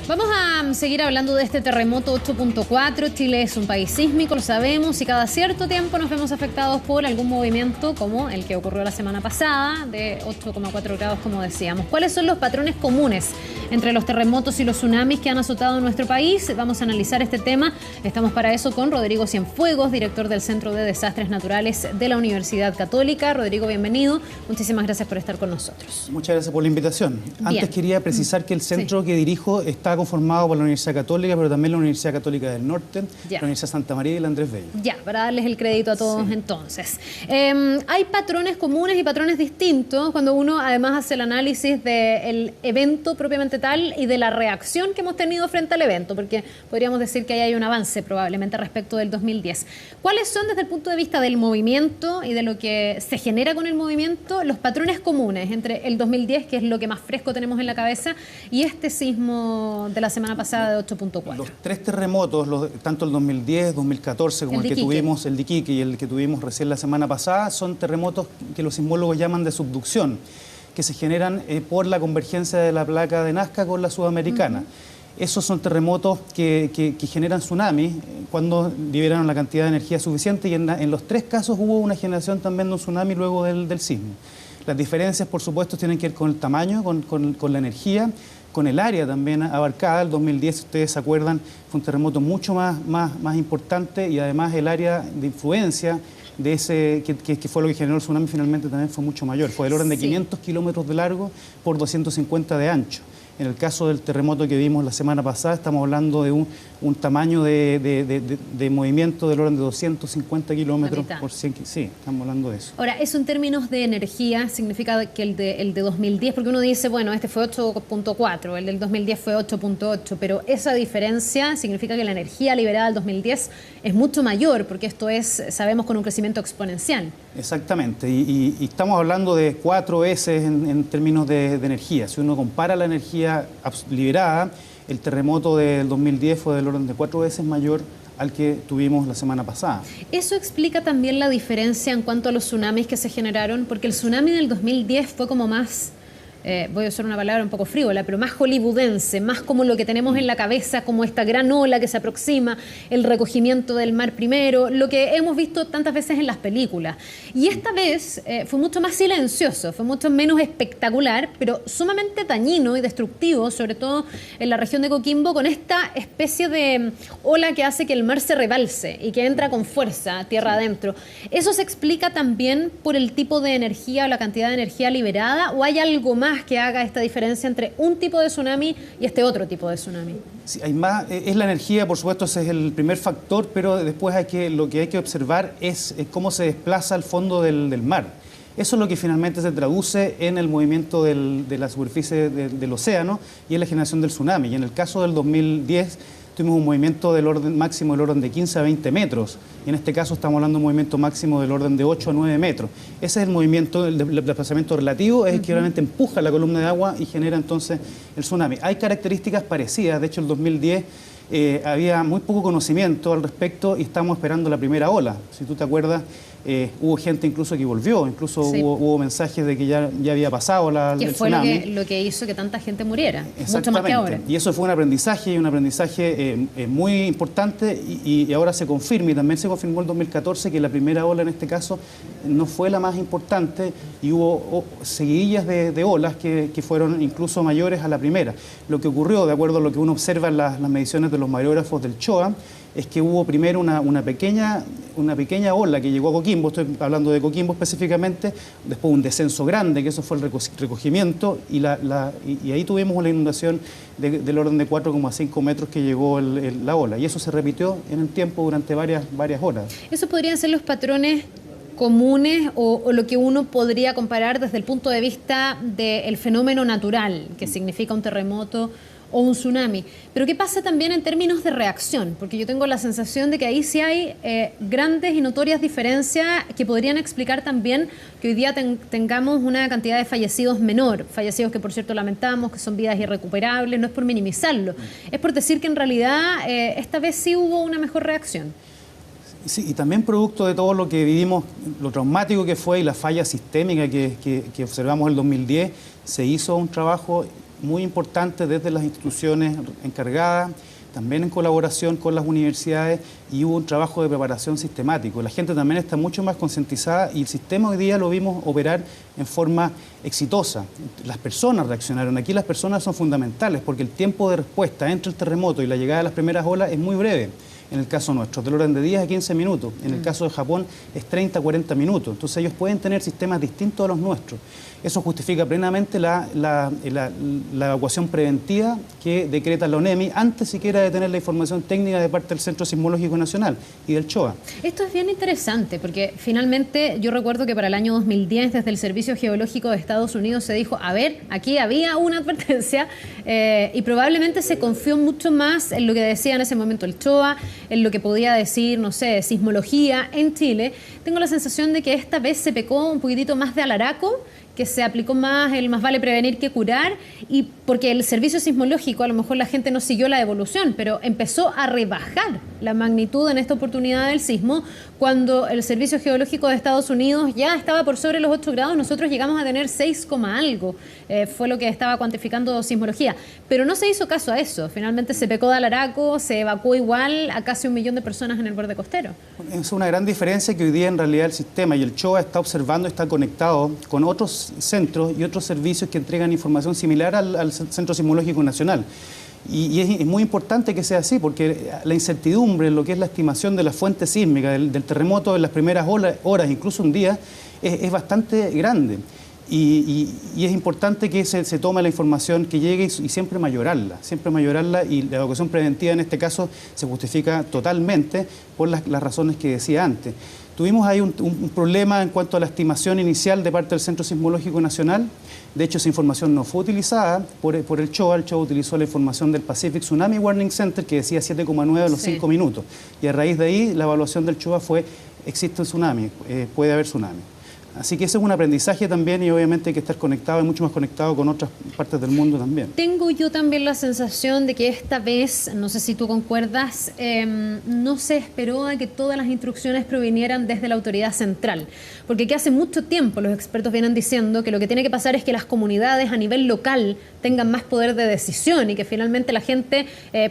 Vamos a seguir hablando de este terremoto 8.4. Chile es un país sísmico, lo sabemos, y cada cierto tiempo nos vemos afectados por algún movimiento como el que ocurrió la semana pasada, de 8,4 grados, como decíamos. ¿Cuáles son los patrones comunes entre los terremotos y los tsunamis que han azotado nuestro país? Vamos a analizar este tema. Estamos para eso con Rodrigo Cienfuegos, director del Centro de Desastres Naturales de la Universidad Católica. Rodrigo, bienvenido. Muchísimas gracias por estar con nosotros. Muchas gracias por la invitación. Antes quería precisar que el centro que dirijo está conformado por la Universidad Católica, pero también la Universidad Católica del Norte, la Universidad Santa María y la Andrés Bello. Ya, para darles el crédito a todos entonces. Hay patrones comunes y patrones distintos cuando uno además hace el análisis del evento propiamente tal y de la reacción que hemos tenido frente al evento, porque podríamos decir que ahí hay un avance probablemente respecto del 2010. ¿Cuáles son desde el punto de vista del movimiento y de lo que se genera con el movimiento los patrones comunes entre el 2010, que es lo que más fresco tenemos en la cabeza, y este sismo de la semana pasada de 8.4? Los tres terremotos, tanto el 2010, 2014, como el que tuvimos, el de Iquique, y el que tuvimos recién la semana pasada, son terremotos que los sismólogos llaman de subducción, que se generan por la convergencia de la placa de Nazca con la sudamericana. Esos son terremotos que generan tsunamis cuando liberan la cantidad de energía suficiente, y en los tres casos hubo una generación también de un tsunami luego del sismo. Las diferencias, por supuesto, tienen que ver con el tamaño, con la energía, con el área también abarcada. El 2010, si ustedes se acuerdan, fue un terremoto mucho más importante, y además el área de influencia de ese que fue lo que generó el tsunami finalmente también fue mucho mayor. Fue del orden de 500 kilómetros de largo por 250 de ancho. En el caso del terremoto que vimos la semana pasada, estamos hablando de un tamaño de movimiento del orden de 250 kilómetros por 100. Sí, estamos hablando de eso. Ahora, eso en términos de energía significa que el de 2010, porque uno dice, bueno, este fue 8.4, el del 2010 fue 8.8, pero esa diferencia significa que la energía liberada del 2010 es mucho mayor, porque esto es, sabemos, con un crecimiento exponencial. Exactamente, y estamos hablando de 4 veces en términos de energía. Si uno compara la energía liberada, el terremoto del 2010 fue del orden de 4 veces mayor al que tuvimos la semana pasada. ¿Eso explica también la diferencia en cuanto a los tsunamis que se generaron? Porque el tsunami del 2010 fue como más, voy a usar una palabra un poco frívola, pero más hollywoodense, más como lo que tenemos en la cabeza, como esta gran ola que se aproxima, el recogimiento del mar primero, lo que hemos visto tantas veces en las películas. Y esta vez fue mucho más silencioso, fue mucho menos espectacular, pero sumamente dañino y destructivo, sobre todo en la región de Coquimbo, con esta especie de ola que hace que el mar se rebalse y que entra con fuerza tierra adentro. ¿Eso se explica también por el tipo de energía o la cantidad de energía liberada, o hay algo más que haga esta diferencia entre un tipo de tsunami y este otro tipo de tsunami? Sí, hay más, es la energía, por supuesto, ese es el primer factor, pero después lo que hay que observar es cómo se desplaza el fondo del mar. Eso es lo que finalmente se traduce en el movimiento de la superficie del océano y en la generación del tsunami. Y en el caso del 2010 tuvimos un movimiento del orden máximo del orden de 15 a 20 metros. Y en este caso estamos hablando de un movimiento máximo del orden de 8 a 9 metros. Ese es el movimiento, el desplazamiento relativo, es el que realmente empuja la columna de agua y genera entonces el tsunami. Hay características parecidas. De hecho, el 2010 había muy poco conocimiento al respecto y estamos esperando la primera ola. Si tú te acuerdas, hubo gente incluso que volvió, incluso hubo mensajes de que ya había pasado el tsunami. Que fue lo que hizo que tanta gente muriera, mucho más que ahora. Y eso fue un aprendizaje muy importante, y ahora se confirma, y también se confirmó el 2014 que la primera ola en este caso no fue la más importante, y hubo seguidillas de olas que fueron incluso mayores a la primera. Lo que ocurrió, de acuerdo a lo que uno observa en las mediciones de los mareógrafos del CHOA, es que hubo primero una pequeña ola que llegó a Coquimbo, estoy hablando de Coquimbo específicamente, después un descenso grande, que eso fue el recogimiento, y ahí tuvimos una inundación del orden de 4,5 metros que llegó la ola, y eso se repitió en el tiempo durante varias horas. ¿Esos podrían ser los patrones comunes o lo que uno podría comparar desde el punto de vista del fenómeno natural, que significa un terremoto o un tsunami? Pero ¿qué pasa también en términos de reacción? Porque yo tengo la sensación de que ahí sí hay grandes y notorias diferencias que podrían explicar también que hoy día tengamos una cantidad de fallecidos menor, fallecidos que por cierto lamentamos, que son vidas irrecuperables. No es por minimizarlo, es por decir que en realidad esta vez sí hubo una mejor reacción. Sí, y también producto de todo lo que vivimos, lo traumático que fue y la falla sistémica que observamos en el 2010, se hizo un trabajo muy importante desde las instituciones encargadas, también en colaboración con las universidades, y hubo un trabajo de preparación sistemático. La gente también está mucho más concientizada y el sistema hoy día lo vimos operar en forma exitosa. Las personas reaccionaron. Aquí las personas son fundamentales porque el tiempo de respuesta entre el terremoto y la llegada de las primeras olas es muy breve. En el caso nuestro, del orden de 10 a 15 minutos. En el caso de Japón es 30 a 40 minutos. Entonces ellos pueden tener sistemas distintos a los nuestros. Eso justifica plenamente la evacuación preventiva que decreta la ONEMI antes siquiera de tener la información técnica de parte del Centro Sismológico Nacional y del CHOA. Esto es bien interesante porque finalmente yo recuerdo que para el año 2010 desde el Servicio Geológico de Estados Unidos se dijo, a ver, aquí había una advertencia y probablemente se confió mucho más en lo que decía en ese momento el CHOA, en lo que podía decir, no sé, sismología en Chile. Tengo la sensación de que esta vez se pecó un poquitito más de alaraco, que se aplicó más el más vale prevenir que curar, y porque el servicio sismológico, a lo mejor la gente no siguió la evolución, pero empezó a rebajar la magnitud en esta oportunidad del sismo, cuando el Servicio Geológico de Estados Unidos ya estaba por sobre los 8 grados, nosotros llegamos a tener 6, algo, fue lo que estaba cuantificando sismología, pero no se hizo caso a eso, finalmente se pecó de alaraco, se evacuó igual a casi 1 millón de personas en el borde costero. Es una gran diferencia que hoy día en realidad el sistema y el CHOA está observando, está conectado con otros centros y otros servicios que entregan información similar al Centro Sismológico Nacional. Y es muy importante que sea así, porque la incertidumbre en lo que es la estimación de la fuente sísmica, del terremoto en las primeras horas, incluso un día, es bastante grande. Y es importante que se tome la información que llegue y siempre mayorarla, y la evacuación preventiva en este caso se justifica totalmente por las razones que decía antes. Tuvimos ahí un problema en cuanto a la estimación inicial de parte del Centro Sismológico Nacional. De hecho, esa información no fue utilizada por el CHOA. El CHOA utilizó la información del Pacific Tsunami Warning Center, que decía 7,9 a los 5 minutos. Y a raíz de ahí, la evaluación del CHOA fue, existe un tsunami, puede haber tsunami. Así que ese es un aprendizaje también y obviamente hay que estar conectado y mucho más conectado con otras partes del mundo también. Tengo yo también la sensación de que esta vez, no sé si tú concuerdas, no se esperó a que todas las instrucciones provinieran desde la autoridad central, porque que hace mucho tiempo los expertos vienen diciendo que lo que tiene que pasar es que las comunidades a nivel local tengan más poder de decisión y que finalmente la gente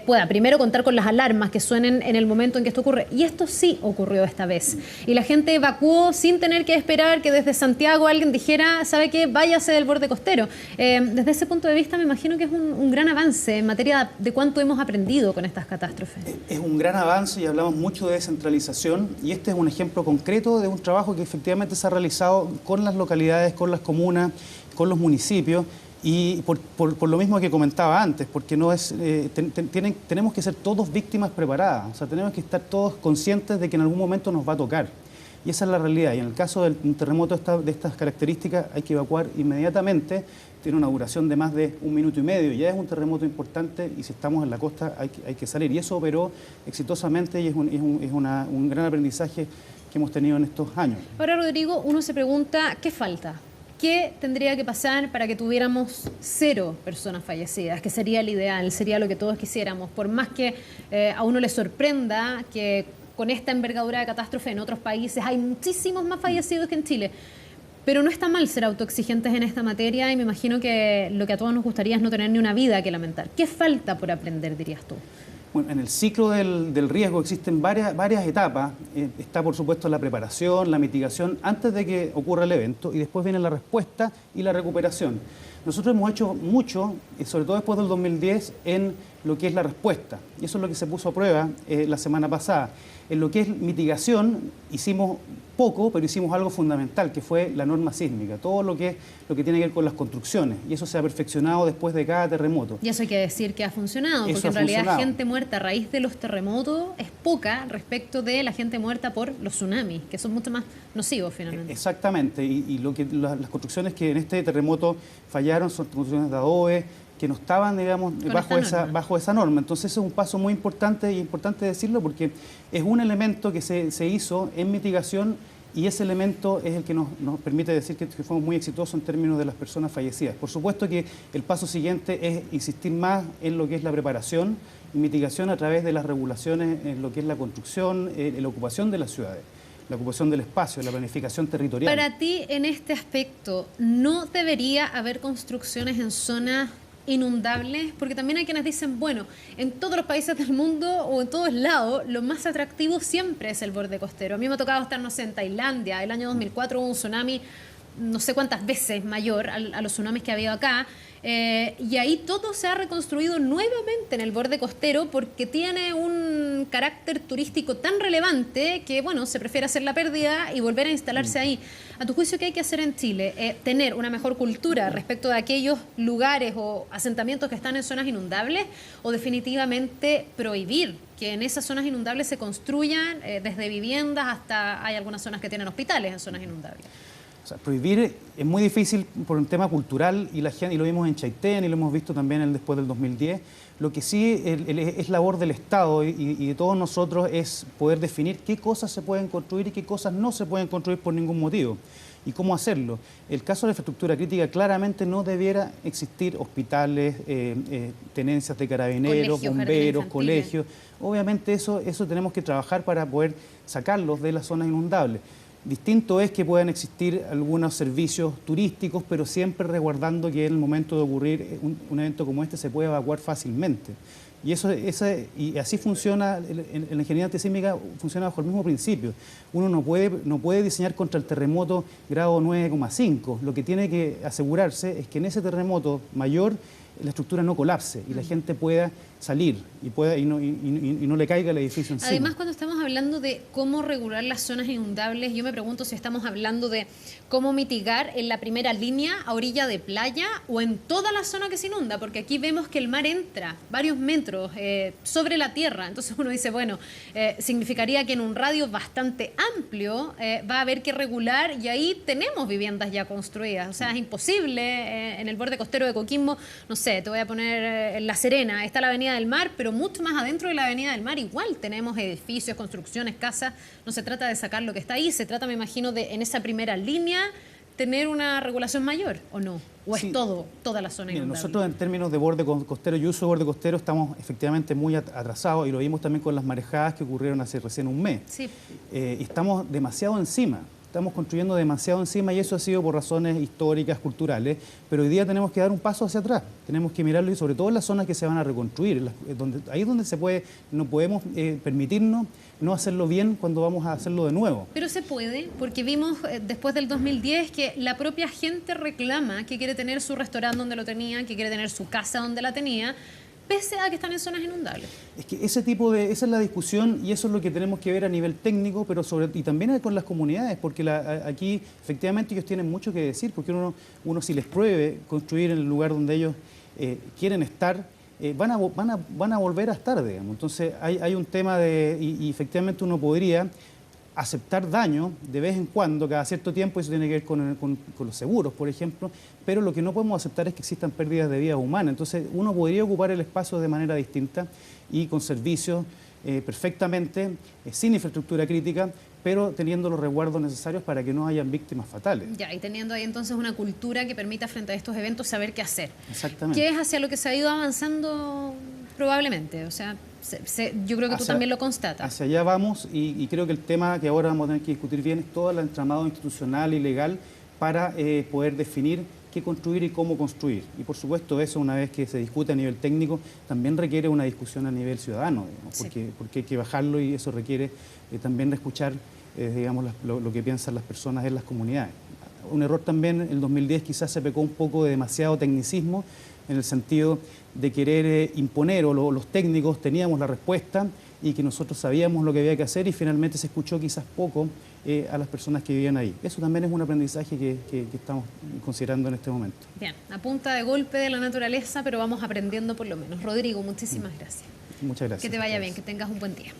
pueda primero contar con las alarmas que suenen en el momento en que esto ocurre. Y esto sí ocurrió esta vez. Y la gente evacuó sin tener que esperar que desde Santiago alguien dijera, ¿sabe qué? Váyase del borde costero. Desde ese punto de vista me imagino que es un gran avance en materia de cuánto hemos aprendido con estas catástrofes. Es un gran avance y hablamos mucho de descentralización y este es un ejemplo concreto de un trabajo que efectivamente se ha realizado con las localidades, con las comunas, con los municipios. Y por lo mismo que comentaba antes, porque no es, tenemos que ser todos víctimas preparadas, o sea, tenemos que estar todos conscientes de que en algún momento nos va a tocar. Y esa es la realidad. Y en el caso de un terremoto de estas características hay que evacuar inmediatamente. Tiene una duración de más de 1 minuto y medio. Ya es un terremoto importante y si estamos en la costa hay que salir. Y eso operó exitosamente y es un gran aprendizaje que hemos tenido en estos años. Ahora, Rodrigo, uno se pregunta, ¿qué falta? ¿Qué tendría que pasar para que tuviéramos 0 personas fallecidas? Que sería el ideal, sería lo que todos quisiéramos. Por más que a uno le sorprenda que con esta envergadura de catástrofe en otros países hay muchísimos más fallecidos que en Chile. Pero no está mal ser autoexigentes en esta materia y me imagino que lo que a todos nos gustaría es no tener ni una vida que lamentar. ¿Qué falta por aprender, dirías tú? Bueno, en el ciclo del riesgo existen varias etapas. Está, por supuesto, la preparación, la mitigación antes de que ocurra el evento y después viene la respuesta y la recuperación. Nosotros hemos hecho mucho, sobre todo después del 2010, en lo que es la respuesta. Y eso es lo que se puso a prueba la semana pasada. En lo que es mitigación hicimos poco, pero hicimos algo fundamental, que fue la norma sísmica, todo lo que tiene que ver con las construcciones. Y eso se ha perfeccionado después de cada terremoto. Y eso hay que decir que ha funcionado, porque en realidad gente muerta a raíz de los terremotos es poca respecto de la gente muerta por los tsunamis, que son mucho más nocivos finalmente. Exactamente, y las construcciones que en este terremoto fallaron son construcciones de adobe, que no estaban, digamos, bajo esa norma. Entonces es un paso muy importante y importante decirlo porque es un elemento que se hizo en mitigación y ese elemento es el que nos permite decir que fuimos muy exitosos en términos de las personas fallecidas. Por supuesto que el paso siguiente es insistir más en lo que es la preparación y mitigación a través de las regulaciones en lo que es la construcción, la ocupación de las ciudades, la ocupación del espacio, la planificación territorial. Para ti, en este aspecto, ¿no debería haber construcciones en zonas inundables? Porque también hay quienes dicen, bueno, en todos los países del mundo o en todos lados, lo más atractivo siempre es el borde costero. A mí me ha tocado estar, no sé, en Tailandia. El año 2004 hubo un tsunami no sé cuántas veces mayor a los tsunamis que ha habido acá, y ahí todo se ha reconstruido nuevamente en el borde costero porque tiene un carácter turístico tan relevante que, bueno, se prefiere hacer la pérdida y volver a instalarse ahí. A tu juicio, ¿qué hay que hacer en Chile? ¿Tener una mejor cultura respecto de aquellos lugares o asentamientos que están en zonas inundables, o definitivamente prohibir que en esas zonas inundables se construyan desde viviendas hasta hay algunas zonas que tienen hospitales en zonas inundables? O sea, prohibir es muy difícil por un tema cultural y lo vimos en Chaitén y lo hemos visto también después del 2010. Lo que sí es labor del Estado y de todos nosotros es poder definir qué cosas se pueden construir y qué cosas no se pueden construir por ningún motivo y cómo hacerlo. El caso de la infraestructura crítica, claramente no debiera existir hospitales, tenencias de carabineros, colegios, bomberos, colegios. Obviamente eso tenemos que trabajar para poder sacarlos de las zonas inundables. Distinto es que puedan existir algunos servicios turísticos, pero siempre resguardando que en el momento de ocurrir un evento como este se puede evacuar fácilmente. Y y así funciona, en la ingeniería antisísmica funciona bajo el mismo principio. Uno no puede diseñar contra el terremoto grado 9,5. Lo que tiene que asegurarse es que en ese terremoto mayor la estructura no colapse y la gente pueda salir y no le caiga el edificio encima. Además, cuando estamos hablando de cómo regular las zonas inundables, yo me pregunto si estamos hablando de cómo mitigar en la primera línea a orilla de playa o en toda la zona que se inunda, porque aquí vemos que el mar entra varios metros sobre la tierra. Entonces uno dice, bueno, significaría que en un radio bastante amplio va a haber que regular, y ahí tenemos viviendas ya construidas. O sea, es imposible en el borde costero de Coquimbo, no sé, te voy a poner en La Serena, está la Avenida del Mar, pero mucho más adentro de la Avenida del Mar igual tenemos edificios, construcciones, casas. No se trata de sacar lo que está ahí, se trata, me imagino, de en esa primera línea tener una regulación mayor, ¿o no? ¿O sí, es toda la zona inundable? Nosotros en términos de borde costero y uso de borde costero estamos efectivamente muy atrasados, y lo vimos también con las marejadas que ocurrieron hace recién un mes. Sí. Estamos demasiado encima. Estamos construyendo demasiado encima, y eso ha sido por razones históricas, culturales, pero hoy día tenemos que dar un paso hacia atrás, tenemos que mirarlo, y sobre todo en las zonas que se van a reconstruir, ahí es donde se puede, no podemos permitirnos no hacerlo bien cuando vamos a hacerlo de nuevo. Pero se puede, porque vimos después del 2010 que la propia gente reclama que quiere tener su restaurante donde lo tenía, que quiere tener su casa donde la tenía, pese a que están en zonas inundables. Es que esa es la discusión, y eso es lo que tenemos que ver a nivel técnico, pero y también con las comunidades, porque aquí efectivamente ellos tienen mucho que decir, porque uno si les prohíbe construir en el lugar donde ellos quieren estar, van a volver a estar, digamos. Entonces hay un tema y efectivamente uno podría aceptar daño de vez en cuando, cada cierto tiempo. Eso tiene que ver con los seguros, por ejemplo, pero lo que no podemos aceptar es que existan pérdidas de vida humana. Entonces uno podría ocupar el espacio de manera distinta y con servicios perfectamente, sin infraestructura crítica, pero teniendo los resguardos necesarios para que no hayan víctimas fatales. Ya, y teniendo ahí entonces una cultura que permita frente a estos eventos saber qué hacer. Exactamente. ¿Qué es hacia lo que se ha ido avanzando probablemente? O sea, yo creo que tú también lo constatas. Hacia allá vamos, y creo que el tema que ahora vamos a tener que discutir bien es todo el entramado institucional y legal para poder definir qué construir y cómo construir. Y por supuesto eso, una vez que se discute a nivel técnico, también requiere una discusión a nivel ciudadano, digamos, porque hay que bajarlo, y eso requiere también de escuchar digamos, lo que piensan las personas en las comunidades. Un error también, en el 2010 quizás se pecó un poco de demasiado tecnicismo, en el sentido de querer imponer, o los técnicos teníamos la respuesta y que nosotros sabíamos lo que había que hacer, y finalmente se escuchó quizás poco a las personas que vivían ahí. Eso también es un aprendizaje que estamos considerando en este momento. Bien, a punta de golpe de la naturaleza, pero vamos aprendiendo por lo menos. Rodrigo, muchísimas gracias. Muchas gracias. Que te vaya bien, que tengas un buen día.